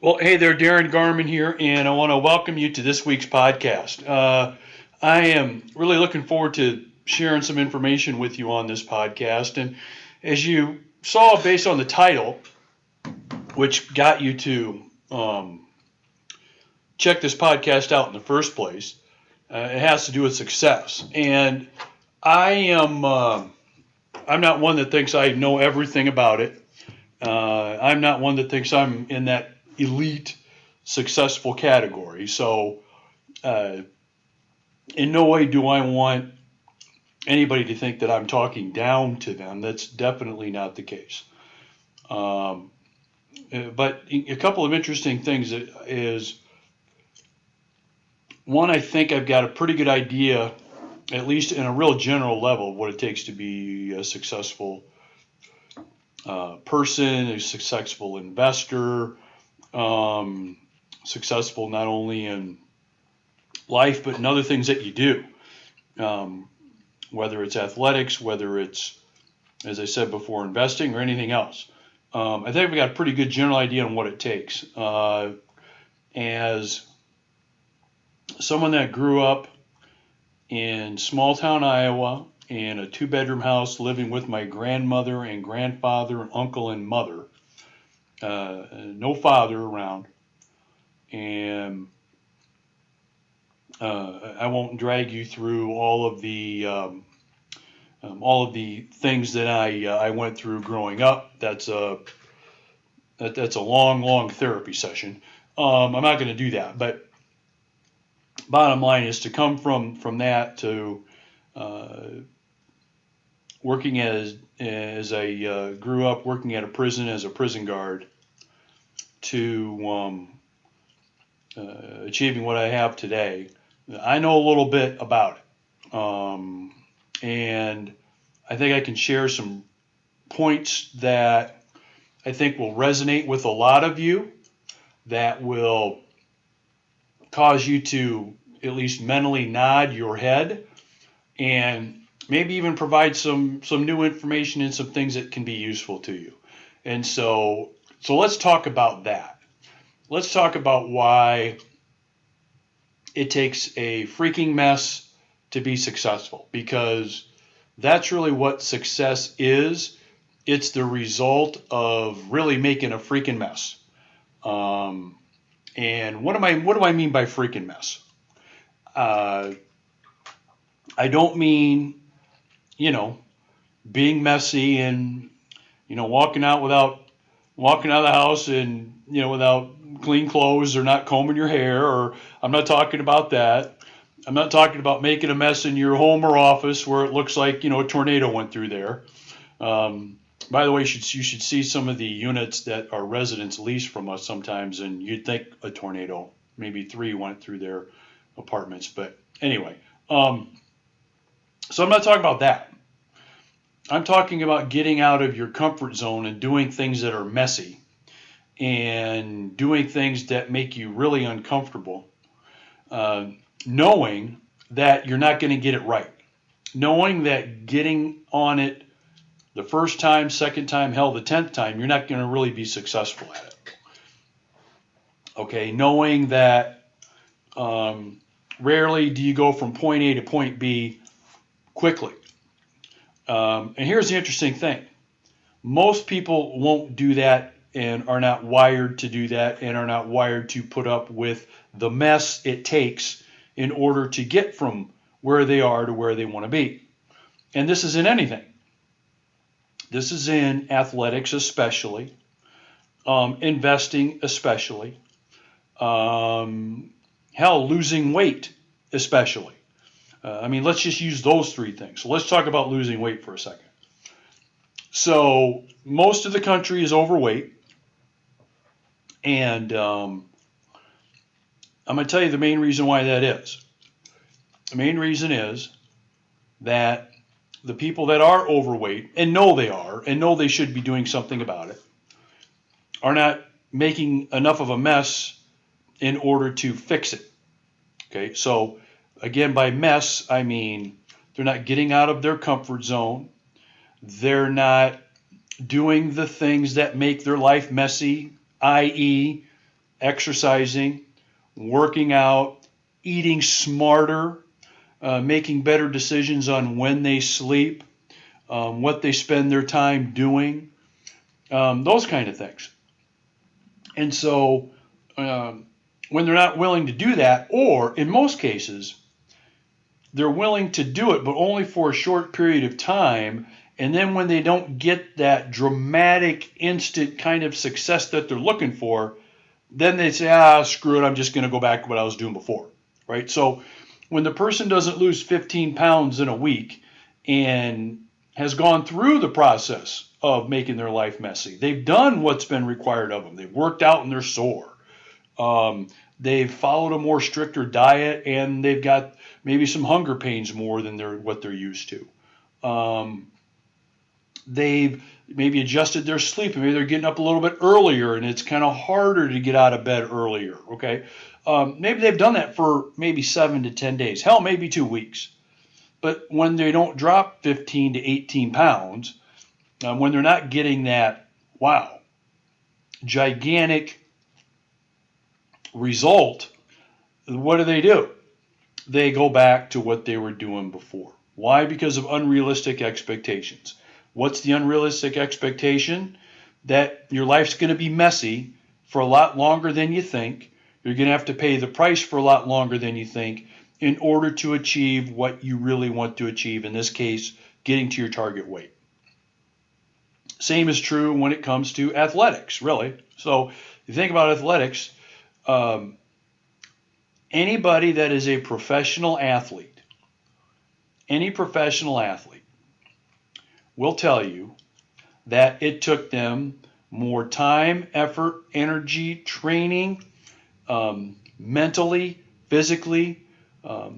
Well, hey there, Darin Garman here, and I want to welcome you to this week's podcast. I am really looking forward to sharing some information with you on this podcast. And as you saw, based on the title, which got you to check this podcast out in the first place, it has to do with success. And I am I'm not one that thinks I know everything about it. I'm not one that thinks I'm in that elite successful category. So, in no way do I want anybody to think that I'm talking down to them. That's definitely not the case. Um, but a couple of interesting things is one, I think I've got a pretty good idea, at least in a real general level, of what it takes to be a successful person, a successful investor, successful not only in life but in other things that you do, whether it's athletics, whether it's, as I said before, investing or anything else. I think we got a pretty good general idea on what it takes. As someone that grew up in small town Iowa in a 2-bedroom house living with my grandmother and grandfather and uncle and mother, no father around, and I won't drag you through all of the things that I went through growing up. That's a long therapy session. I'm not going to do that, but bottom line is to come from that to working as I grew up working at a prison as a prison guard to achieving what I have today. I know a little bit about it, and I think I can share some points that I think will resonate with a lot of you, that will cause you to at least mentally nod your head and maybe even provide some new information and some things that can be useful to you. And so let's talk about that. Let's talk about why it takes a freaking mess to be successful, because that's really what success is. It's the result of really making a freaking mess. And what do I mean by freaking mess? I don't mean, being messy and, walking out of the house and, without clean clothes or not combing your hair, or I'm not talking about that. I'm not talking about making a mess in your home or office where it looks like, a tornado went through there. By the way, you should see some of the units that our residents lease from us sometimes, and you'd think a tornado, maybe 3 went through their apartments. But anyway, so I'm not talking about that. I'm talking about getting out of your comfort zone and doing things that are messy and doing things that make you really uncomfortable, knowing that you're not going to get it right, knowing that getting on it the first time, second time, hell, the 10th time, you're not going to really be successful at it. Okay, knowing that rarely do you go from point A to point B quickly. And here's the interesting thing. Most people won't do that and are not wired to do that and are not wired to put up with the mess it takes in order to get from where they are to where they want to be. And this is in anything. This is in athletics especially, investing especially, losing weight especially. Let's just use those 3 things. So let's talk about losing weight for a second. So most of the country is overweight, and I'm going to tell you the main reason why that is. The main reason is that the people that are overweight, and know they are, and know they should be doing something about it, are not making enough of a mess in order to fix it. Okay, so again, by mess, I mean they're not getting out of their comfort zone. They're not doing the things that make their life messy, i.e., exercising, working out, eating smarter, making better decisions on when they sleep, what they spend their time doing, those kind of things. And so when they're not willing to do that, or in most cases, they're willing to do it, but only for a short period of time. And then when they don't get that dramatic, instant kind of success that they're looking for, then they say, screw it, I'm just going to go back to what I was doing before, right? So when the person doesn't lose 15 pounds in a week and has gone through the process of making their life messy, they've done what's been required of them. They've worked out and they're sore. They've followed a more stricter diet, and they've got maybe some hunger pains more than what they're used to. They've maybe adjusted their sleep, and maybe they're getting up a little bit earlier, and it's kind of harder to get out of bed earlier. Okay, maybe they've done that for maybe 7 to 10 days, hell, maybe 2 weeks. But when they don't drop 15 to 18 pounds, when they're not getting that, wow, gigantic result, what do? They go back to what they were doing before. Why? Because of unrealistic expectations. What's the unrealistic expectation? That your life's going to be messy for a lot longer than you think. You're going to have to pay the price for a lot longer than you think in order to achieve what you really want to achieve, in this case, getting to your target weight. Same is true when it comes to athletics, really. So you think about athletics, anybody that is a professional athlete, any professional athlete will tell you that it took them more time, effort, energy, training, mentally, physically,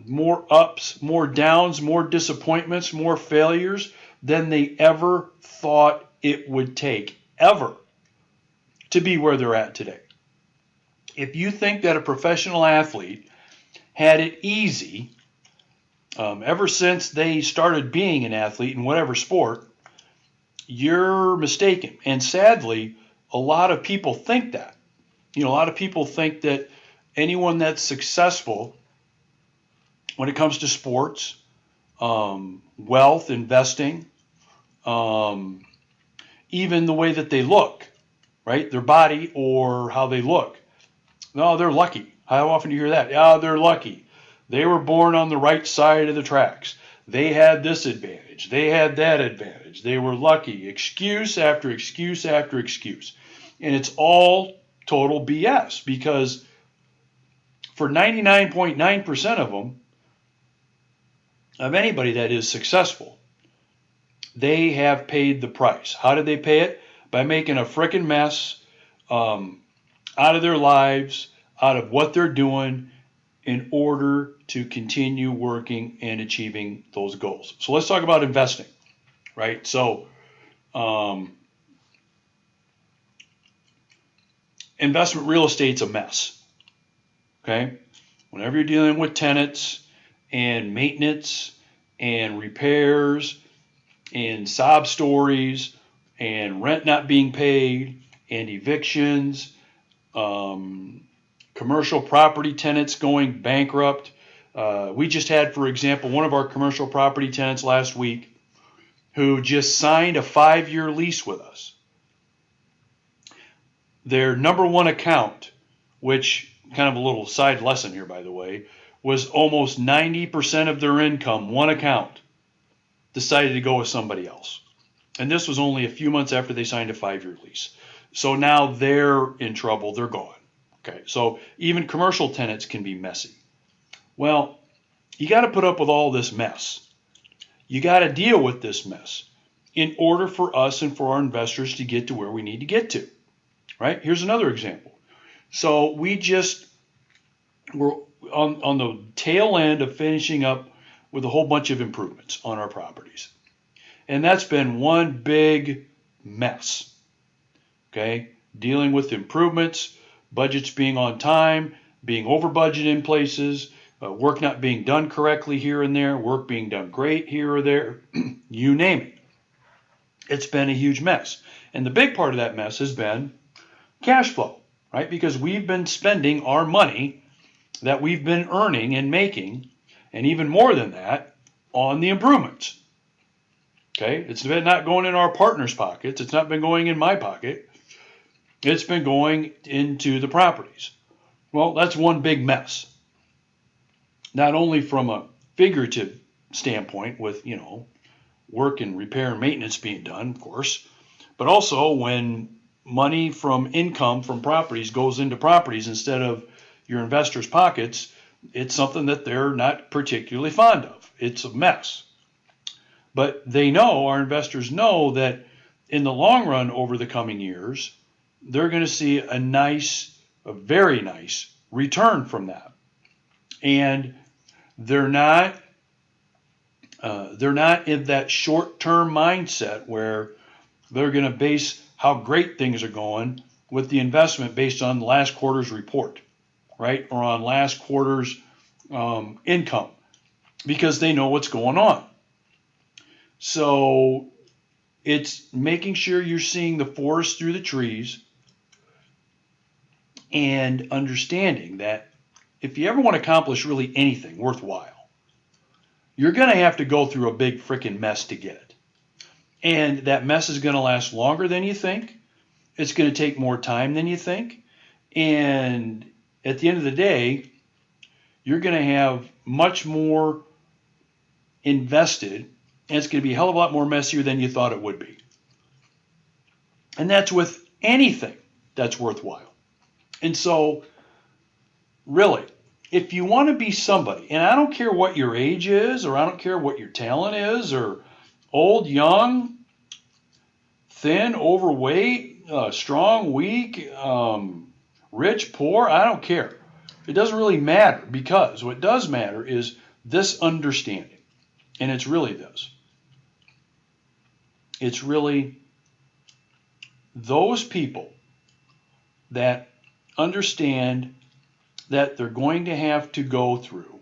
more ups, more downs, more disappointments, more failures than they ever thought it would take, ever, to be where they're at today. If you think that a professional athlete had it easy ever since they started being an athlete in whatever sport, you're mistaken. And sadly, a lot of people think that. A lot of people think that anyone that's successful when it comes to sports, wealth, investing, even the way that they look, right? Their body or how they look. No, they're lucky. How often do you hear that? Yeah, they're lucky. They were born on the right side of the tracks. They had this advantage. They had that advantage. They were lucky. Excuse after excuse after excuse. And it's all total BS, because for 99.9% of them, of anybody that is successful, they have paid the price. How did they pay it? By making a frickin' mess out of their lives, out of what they're doing, in order to continue working and achieving those goals. So let's talk about investing, right? So investment real estate's a mess, okay? Whenever you're dealing with tenants and maintenance and repairs and sob stories and rent not being paid and evictions, commercial property tenants going bankrupt. We just had, for example, one of our commercial property tenants last week who just signed a 5-year lease with us. Their number one account, which, kind of a little side lesson here, by the way, was almost 90% of their income, one account, decided to go with somebody else. And this was only a few months after they signed a 5-year lease. So now they're in trouble. They're gone. Okay, so even commercial tenants can be messy. Well, you got to put up with all this mess. You got to deal with this mess in order for us and for our investors to get to where we need to get to, right? Here's another example. So we just were on the tail end of finishing up with a whole bunch of improvements on our properties. And that's been one big mess, okay? Dealing with improvements, budgets being on time, being over budget in places, work not being done correctly here and there, work being done great here or there, you name it. It's been a huge mess. And the big part of that mess has been cash flow. right? Because we've been spending our money that we've been earning and making, and even more than that, on the improvements. Okay, it's been not going in our partner's pockets. It's not been going in my pocket. It's been going into the properties. Well, that's one big mess. Not only from a figurative standpoint with, work and repair and maintenance being done, of course, but also when money from income from properties goes into properties instead of your investors' pockets, it's something that they're not particularly fond of. It's a mess. But they know, our investors know, that in the long run over the coming years, they're going to see a very nice return from that. And they're not in that short-term mindset where they're going to base how great things are going with the investment based on last quarter's report, right? Or on last quarter's income, because they know what's going on. So it's making sure you're seeing the forest through the trees and understanding that if you ever want to accomplish really anything worthwhile, you're going to have to go through a big freaking mess to get it. And that mess is going to last longer than you think. It's going to take more time than you think. And at the end of the day, you're going to have much more invested, and it's going to be a hell of a lot more messier than you thought it would be. And that's with anything that's worthwhile. And so, really, if you want to be somebody, and I don't care what your age is, or I don't care what your talent is, or old, young, thin, overweight, strong, weak, rich, poor, I don't care. It doesn't really matter, because what does matter is this understanding. And it's really this. It's really those people that understand that they're going to have to go through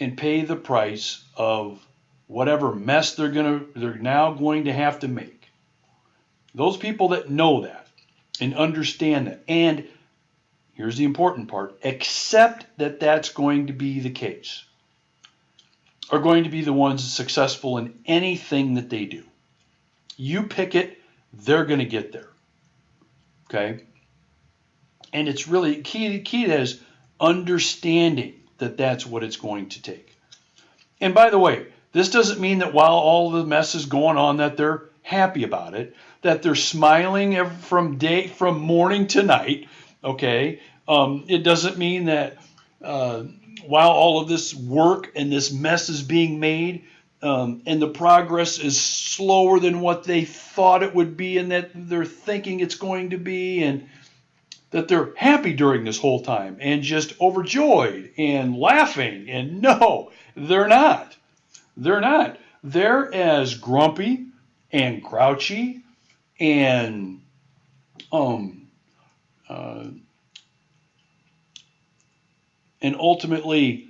and pay the price of whatever mess they're now going to have to make. Those people that know that and understand that, and here's the important part, accept that that's going to be the case, are going to be the ones successful in anything that they do. You pick it, they're going to get there. Okay? And it's really key to that is understanding that that's what it's going to take. And by the way, this doesn't mean that while all the mess is going on that they're happy about it, that they're smiling from morning to night. Okay? It doesn't mean that while all of this work and this mess is being made, and the progress is slower than what they thought it would be and that they're thinking it's going to be, and that they're happy during this whole time and just overjoyed and laughing. And no, they're not. They're not. They're as grumpy and grouchy and ultimately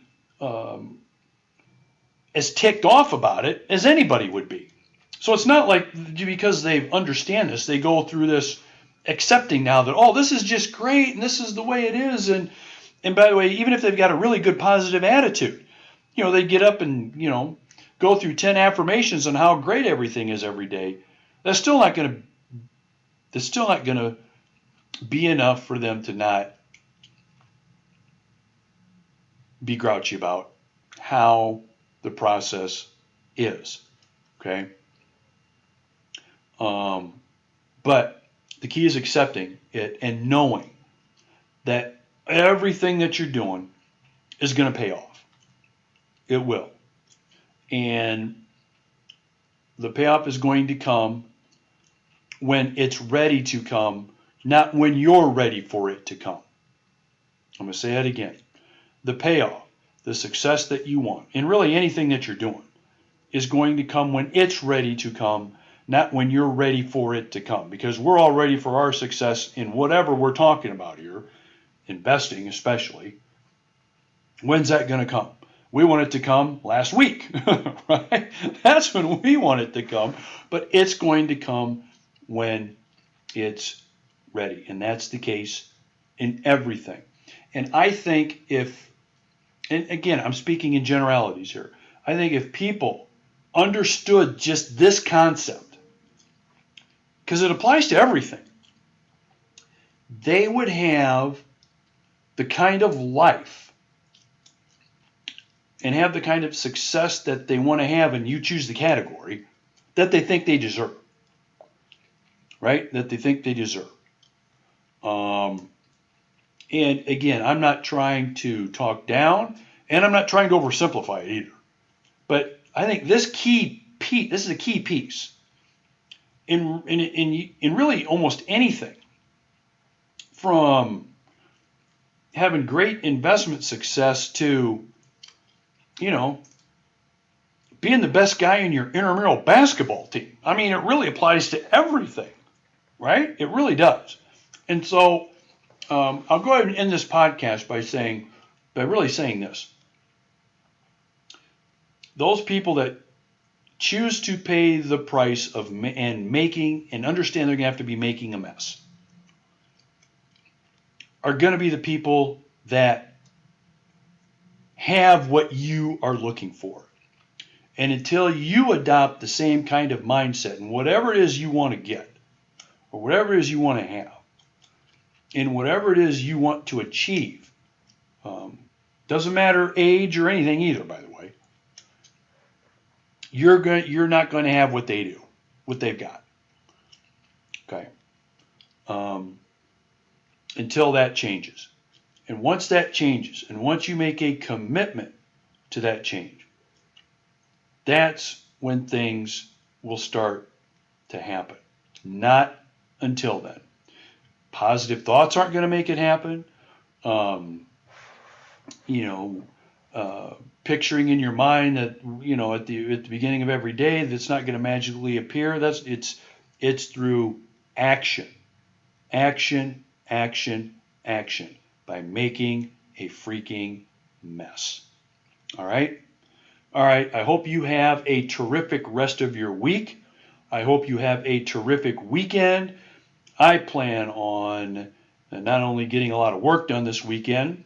as ticked off about it as anybody would be. So it's not like because they understand this, they go through this accepting now that, oh, this is just great and this is the way it is. And by the way, even if they've got a really good positive attitude, they get up and, go through 10 affirmations on how great everything is every day. That's still not going to be enough for them to not be grouchy about how the process is. Okay? But the key is accepting it and knowing that everything that you're doing is going to pay off. It will. And the payoff is going to come when it's ready to come, not when you're ready for it to come. I'm going to say that again. The payoff, the success that you want, and really anything that you're doing, is going to come when it's ready to come, not when you're ready for it to come. Because we're all ready for our success in whatever we're talking about here, investing especially. When's that going to come? We want it to come last week, right? That's when we want it to come, but it's going to come when it's ready. And that's the case in everything. And I think and again, I'm speaking in generalities here. I think if people understood just this concept, because it applies to everything, they would have the kind of life and have the kind of success that they want to have, and you choose the category that they think they deserve, right? That they think they deserve. And again, I'm not trying to talk down, and I'm not trying to oversimplify it either. But I think this is a key piece in really almost anything, from having great investment success to, being the best guy in your intramural basketball team. I mean, it really applies to everything, right? It really does. And so I'll go ahead and end this podcast by really saying this. Those people that choose to pay the price of and understand they're going to have to be making a mess are going to be the people that have what you are looking for. And until you adopt the same kind of mindset and whatever it is you want to get, or whatever it is you want to have, and whatever it is you want to achieve, doesn't matter age or anything either, by the way, you're not going to have what they do, what they've got. Okay. Until that changes. And once that changes, and once you make a commitment to that change, that's when things will start to happen. Not until then. Positive thoughts aren't going to make it happen. Picturing in your mind that, at the beginning of every day, that's not going to magically appear. It's through action. Action, action, action, by making a freaking mess. All right? All right, I hope you have a terrific rest of your week. I hope you have a terrific weekend. I plan on not only getting a lot of work done this weekend,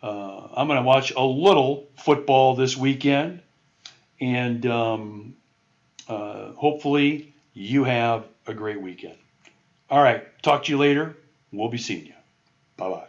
I'm going to watch a little football this weekend, and hopefully you have a great weekend. All right, talk to you later. We'll be seeing you. Bye-bye.